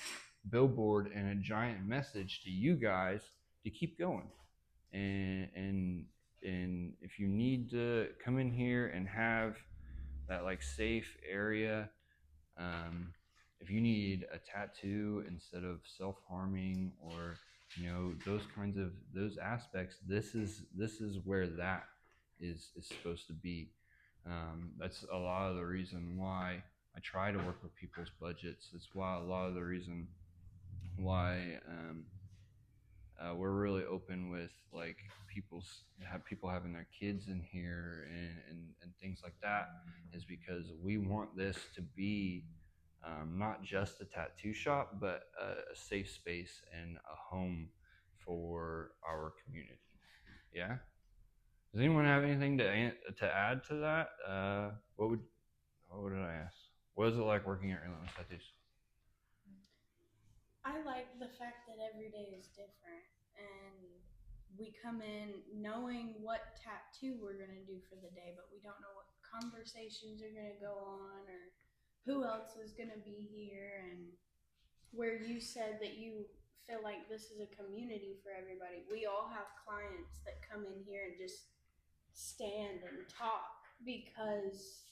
billboard and a giant message to you guys to keep going. And if you need to come in here and have that like safe area, if you need a tattoo instead of self-harming, or those kinds of those aspects, this is where that is supposed to be. That's a lot of the reason why I try to work with people's budgets. It's why a lot of the reason why we're really open with like people having their kids in here and things like that, is because we want this to be not just a tattoo shop, but a safe space and a home for our community. Yeah. Does anyone have anything to add to that? What did I ask? What is it like working at Relentless Tattoos? I like the fact that every day is different, and we come in knowing what tattoo we're going to do for the day, but we don't know what conversations are going to go on or who else is going to be here. And where you said that you feel like this is a community for everybody, we all have clients that come in here and just stand and talk because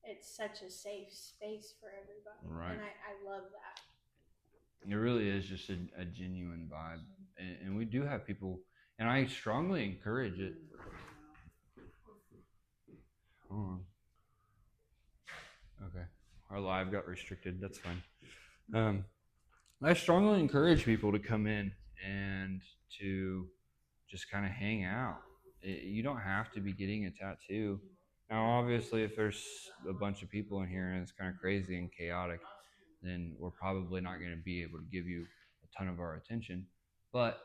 it's such a safe space for everybody. Right. And I love that. It really is just a genuine vibe, and we do have people, and I strongly encourage it. Hold on. Okay, our live got restricted. That's fine. I strongly encourage people to come in and to just kind of hang out. You don't have to be getting a tattoo. Now, obviously, if there's a bunch of people in here and it's kind of crazy and chaotic, then we're probably not going to be able to give you a ton of our attention. But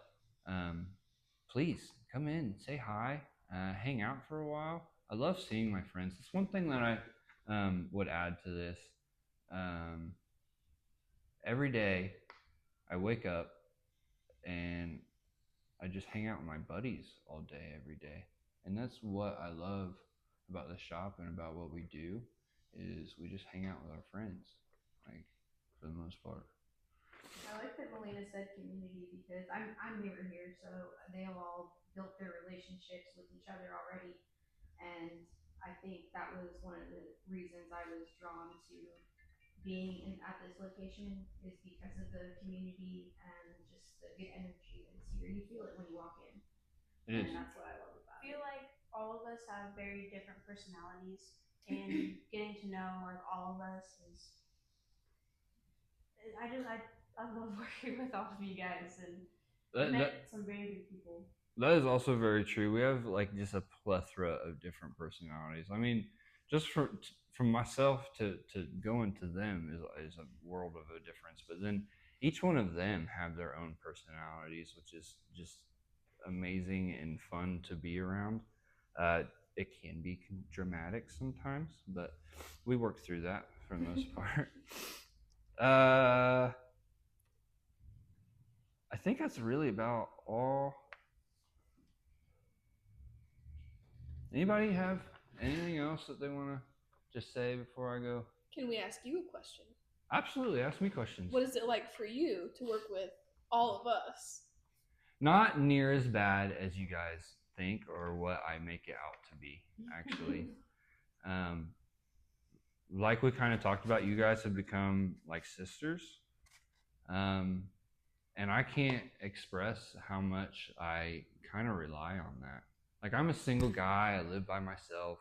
please come in, say hi, hang out for a while. I love seeing my friends. It's one thing that I would add to this. Every day I wake up and I just hang out with my buddies all day, every day. And that's what I love about the shop and about what we do, is we just hang out with our friends, like, for the most part. I like that Melina said community, because I'm newer here, so they all built their relationships with each other already, and I think that was one of the reasons I was drawn to being at this location, is because of the community and just the good energy that's here. You feel it when you walk in, It is. and that's what I love about I feel like all of us have very different personalities, and getting to know like all of us is. I love working with all of you guys, and I met some very good people. That is also very true. We have like just a plethora of different personalities. I mean, just from myself to go into them is a world of a difference. But then each one of them have their own personalities, which is just amazing and fun to be around. It can be dramatic sometimes, but we work through that for the most part. I think that's really about all. Anybody have anything else that they want to just say before I go? Can we ask you a question? Absolutely, ask me questions. What is it like for you to work with all of us? Not near as bad as you guys think or what I make it out to be, actually. Like we kind of talked about, you guys have become like sisters. And I can't express how much I kind of rely on that. Like, I'm a single guy, I live by myself.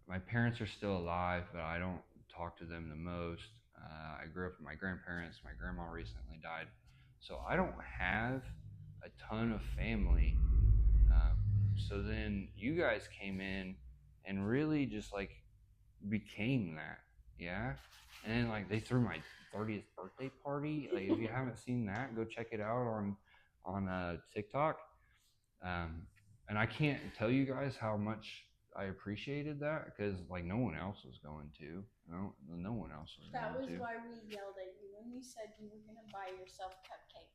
My parents are still alive, but I don't talk to them the most. I grew up with my grandparents. My grandma recently died. So I don't have a ton of family. So then you guys came in and really just like became that. Yeah. And then like they threw my 30th birthday party. Like, if you haven't seen that, go check it out on TikTok. And I can't tell you guys how much I appreciated that, because like no one else was going to. No one else was That was going to. why we yelled at you when you said you were gonna buy yourself cupcakes.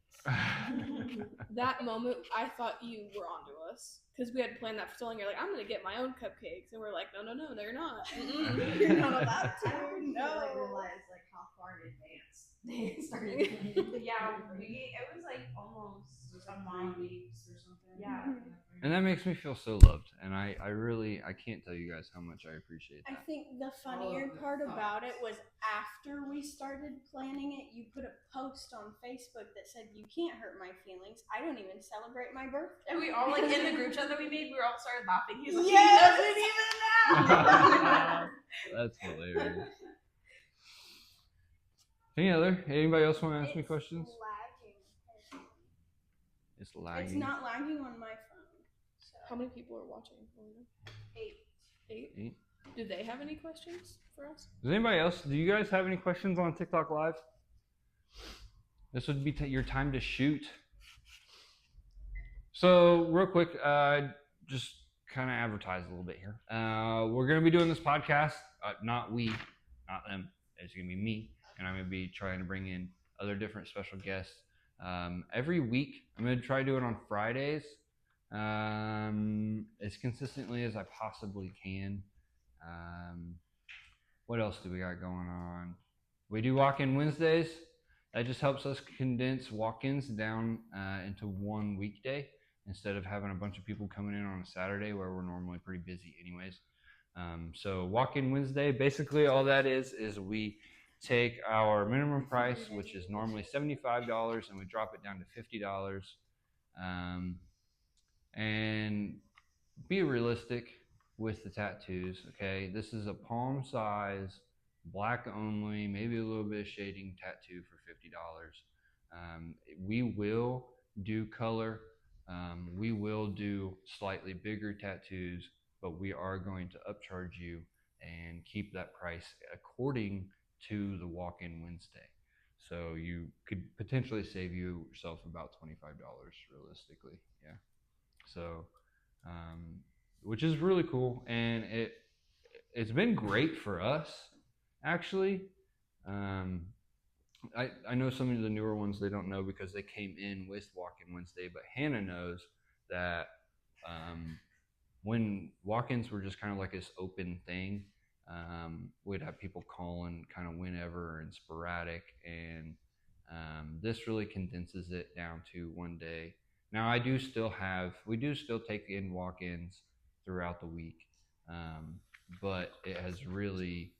That moment, I thought you were onto us because we had planned that for so long. You're like, I'm gonna get my own cupcakes, and we're like, no, they're not. You're not allowed I to. don't think No. I realized like how far in advance they started planning. Yeah, it was like almost a month. 3 weeks or something. Yeah. And that makes me feel so loved. And I can't tell you guys how much I appreciate I that. think the funnier part about it was after we started planning it, you put a post on Facebook that said, "You can't hurt my feelings. I don't even celebrate my birthday." And we all like in the group chat that we made, we all started laughing. He's like, Yes! he doesn't even know. That's hilarious. Anybody else want to ask me questions? It's lagging. It's not lagging on my phone. So. How many people are watching? 8. Do they have any questions for us? Does anybody else? Do you guys have any questions on TikTok Live? This would be your time to shoot. So, real quick, just kind of advertise a little bit here. We're going to be doing this podcast. Not them. It's going to be me, and I'm going to be trying to bring in other different special guests every week. I'm going to try to do it on Fridays as consistently as I possibly can. What else do we got going on? We do walk-in Wednesdays. That just helps us condense walk-ins down into one weekday instead of having a bunch of people coming in on a Saturday where we're normally pretty busy anyways. So walk-in Wednesday, basically all that is we take our minimum price, which is normally $75, and we drop it down to $50. And be realistic with the tattoos, okay? This is a palm size, black only, maybe a little bit of shading tattoo for $50. We will do color. We will do slightly bigger tattoos, but we are going to upcharge you and keep that price according to the walk-in Wednesday. So you could potentially save yourself about $25 realistically, yeah. So, which is really cool, and it's been great for us, actually. I know some of the newer ones they don't know because they came in with Walk-In Wednesday, but Hannah knows that when walk-ins were just kind of like this open thing, we'd have people calling kind of whenever and sporadic, and this really condenses it down to one day. Now we do still take in walk-ins throughout the week, but it has really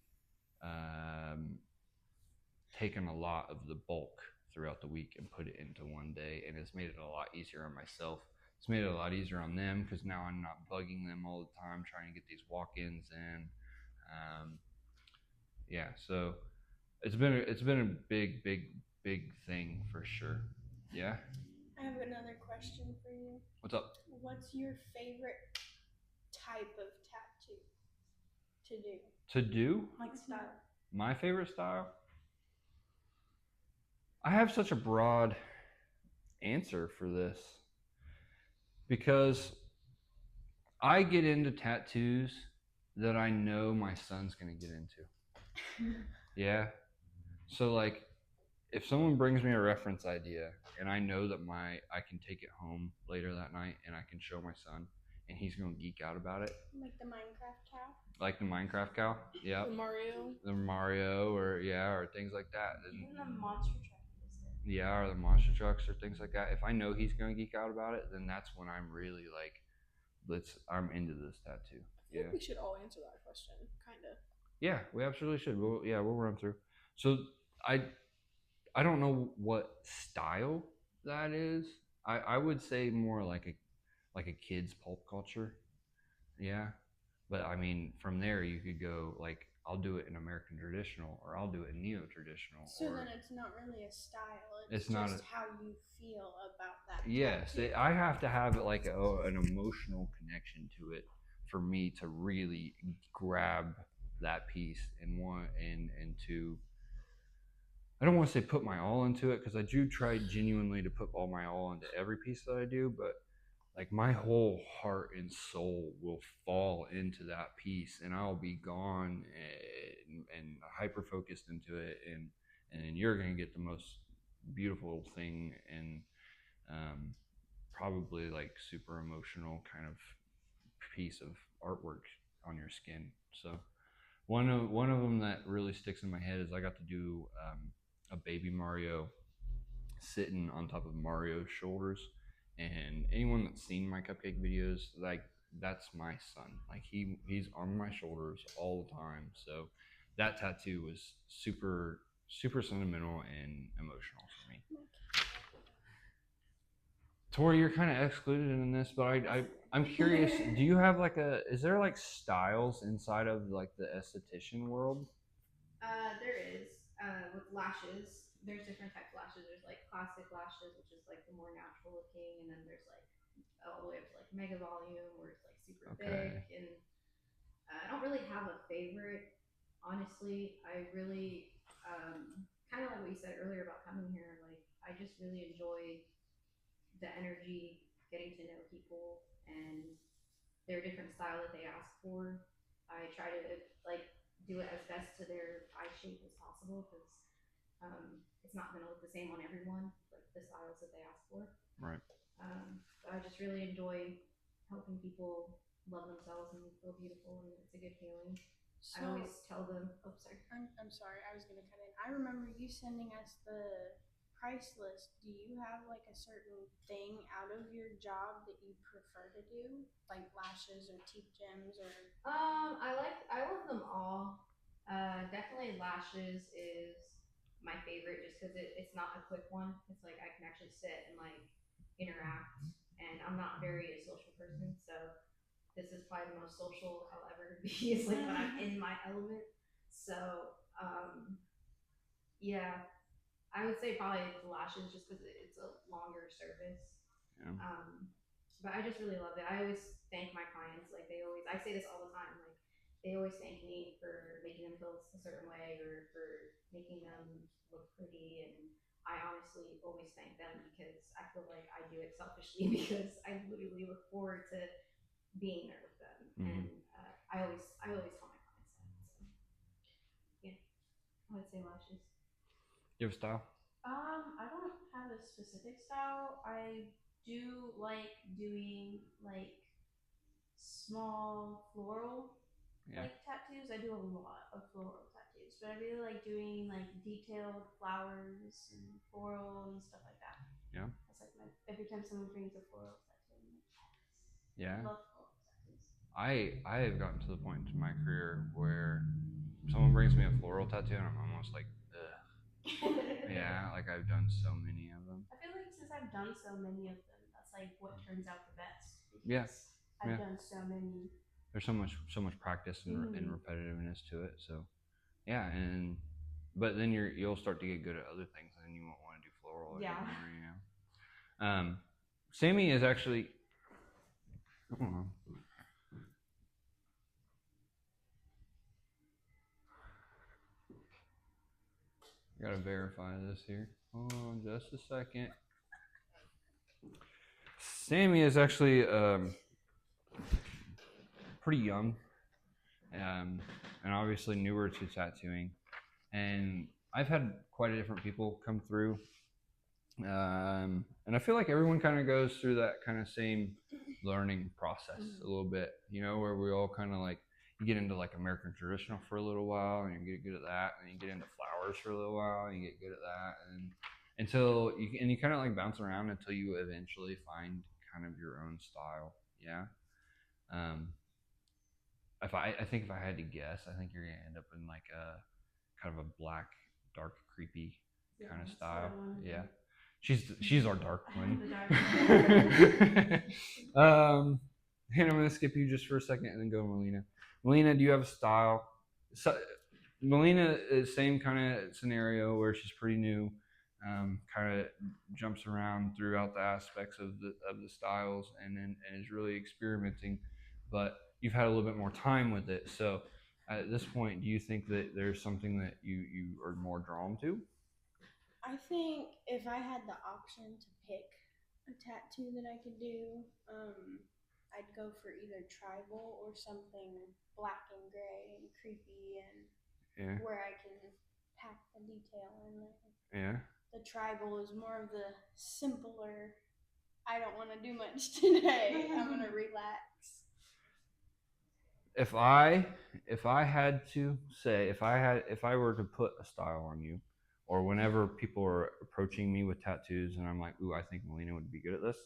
taken a lot of the bulk throughout the week and put it into one day, and it's made it a lot easier on myself. It's made it a lot easier on them because now I'm not bugging them all the time trying to get these walk-ins in. Yeah, so it's been a big thing for sure. Yeah. I have another question for you. What's up? What's your favorite type of tattoo to do? To do? Like style? My favorite style? I have such a broad answer for this because I get into tattoos that I know my son's going to get into. Yeah. So like if someone brings me a reference idea and I know that I can take it home later that night and I can show my son and he's gonna geek out about it. Like the Minecraft cow. Like the Minecraft cow, yeah, the Mario, or things like that. Even the monster truck is it. Yeah, or the monster trucks or things like that. If I know he's gonna geek out about it, then that's when I'm really like, I'm into this tattoo. I feel like we should all answer that question, kind of. Yeah, we absolutely should. We'll run through. So I don't know what style that is. I would say more like a kid's pulp culture. Yeah. But I mean, from there you could go like I'll do it in American traditional or I'll do it in neo traditional. So then it's not really a style. It's not just how you feel about that. Yes, tattoo. I have to have like an emotional connection to it for me to really grab that piece and to I don't want to say put my all into it because I do try genuinely to put all my all into every piece that I do, but like my whole heart and soul will fall into that piece and I'll be gone and hyper focused into it and you're going to get the most beautiful thing and probably like super emotional kind of piece of artwork on your skin. So one of them that really sticks in my head is I got to do a baby Mario sitting on top of Mario's shoulders, and anyone that's seen my cupcake videos, like that's my son. Like he's on my shoulders all the time. So that tattoo was super sentimental and emotional for me. Tori, you're kind of excluded in this, but I'm curious. Do you have like is there like styles inside of like the esthetician world? There is. With lashes, there's different types of lashes. There's like classic lashes, which is like the more natural looking, and then there's like all the way up to like mega volume, where it's like super Okay. thick. And I don't really have a favorite, honestly. I really kind of like what you said earlier about coming here. Like I just really enjoy the energy, getting to know people, and their different style that they ask for. I try to like do it as best to their eye shape as possible because it's not going to look the same on everyone, like the styles that they ask for. Right. But I just really enjoy helping people love themselves and feel beautiful, and it's a good feeling. So, I always tell them, oh, sorry. I'm sorry, I was gonna cut in. I remember you sending us the price list. Do you have like a certain thing out of your job that you prefer to do, like lashes or teeth gems or? I love them all. Definitely lashes is my favorite just because it's not a quick one. It's like I can actually sit and like interact, and I'm not very a social person, so this is probably the most social I'll ever be. Is like when I'm in my element. So yeah, I would say probably the lashes just because it's a longer service. Yeah. But I just really love it. I always thank my clients. Like I say this all the time. Like they always thank me for making them feel a certain way or for making them look pretty. And I honestly always thank them because I feel like I do it selfishly because I literally look forward to being there with them. And I always tell my clients that. So yeah, I would say lashes. You have a style? I don't have a specific style. I do like doing like small floral like tattoos. I do a lot of floral tattoos, but I really like doing like detailed flowers and floral and stuff like that. Yeah. That's like every time someone brings a floral tattoo, I'm like, yes. Yeah. I love floral tattoos. I have gotten to the point in my career where someone brings me a floral tattoo and I'm almost like, ugh. Yeah, like I've done so many of them. I feel like since I've done so many of them, that's like what turns out the best. Yes. I've done so many. There's so much practice and repetitiveness to it. So yeah, but then you'll start to get good at other things and then you won't want to do floral anymore, you know. Sammy is actually I gotta verify this here. Hold on just a second. Sammy is actually pretty young, and obviously newer to tattooing. And I've had quite a different people come through, and I feel like everyone kind of goes through that kind of same learning process a little bit, where we all kind of like you get into like American traditional for a little while, and you get good at that, and you get into flowers for a little while, and you get good at that, and you kind of like bounce around until you eventually find kind of your own style. Yeah. Um, I think if I had to guess, I think you're gonna end up in like a kind of a black, dark, creepy kind of style. Yeah. She's our dark one. And I'm gonna skip you just for a second and then go Melina. Melina, do you have a style? So, Melina is same kind of scenario where she's pretty new, kind of jumps around throughout the aspects of the styles and is really experimenting, but you've had a little bit more time with it. So at this point, do you think that there's something that you are more drawn to? I think if I had the option to pick a tattoo that I could do, I'd go for either tribal or something black and gray and creepy and where I can pack the detail in there. Yeah. The tribal is more of the simpler. I don't want to do much today. I'm gonna relax. If I had to say, if I were to put a style on you, or whenever people are approaching me with tattoos and I'm like, ooh, I think Melina would be good at this,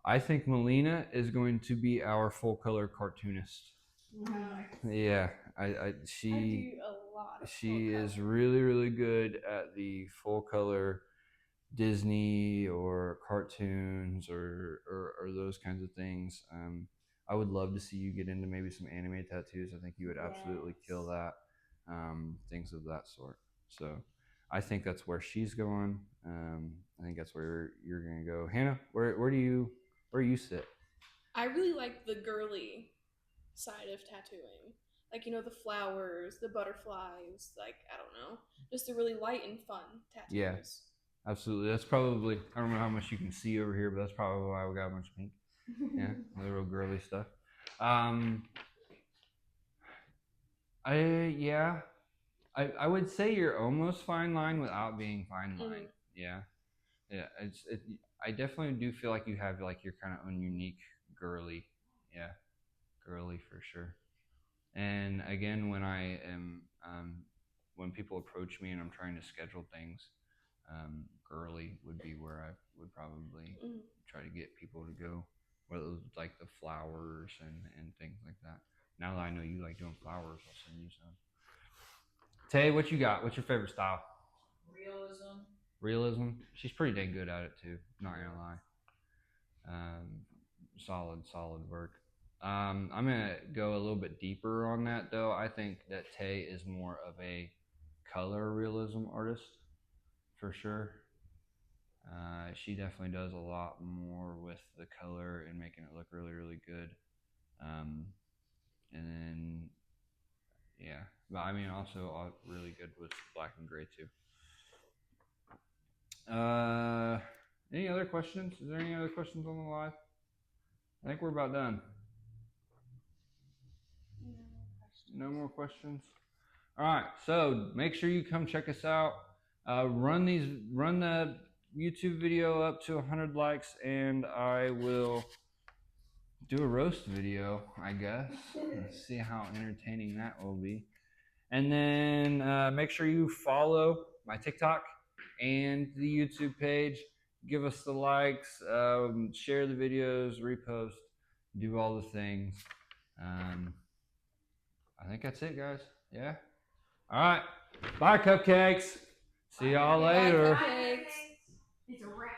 I think Melina is going to be our full color cartoonist. Yeah, she do a lot of she full is color. really, really good at the full color Disney or cartoons or those kinds of things. I would love to see you get into maybe some anime tattoos. I think you would absolutely kill that. Things of that sort. So I think that's where she's going. I think that's where you're gonna go. Hannah, where do you sit? I really like the girly side of tattooing. Like, the flowers, the butterflies, like, I don't know. Just the really light and fun tattoos. Yeah. Absolutely. That's probably, I don't know how much you can see over here, but that's probably why we got a bunch of pink. Yeah, the real girly stuff. I would say you're almost fine line without being fine line. Yeah. I definitely do feel like you have like your kind of own unique girly. Yeah. Girly for sure. And again, when I am, when people approach me and I'm trying to schedule things, girly would be where I would probably try to get people to go, whether it was like the flowers and things like that. Now that I know you like doing flowers, I'll send you some. Tay, what you got? What's your favorite style? Realism. Realism? She's pretty dang good at it too, not gonna lie. Solid work. I'm gonna go a little bit deeper on that though. I think that Tay is more of a color realism artist for sure. She definitely does a lot more with the color and making it look really, really good. And then, yeah, but I mean, also really good with black and gray too. Any other questions? Is there any other questions on the live? I think we're about done. No more questions. All right, so make sure you come check us out. Run the YouTube video up to 100 likes, and I will do a roast video, I guess. Let's see how entertaining that will be. And then make sure you follow my TikTok and the YouTube page. Give us the likes, share the videos, repost, do all the things. I think that's it, guys. Yeah? All right. Bye, cupcakes. See y'all later. Bye, cupcakes. It's a wrap.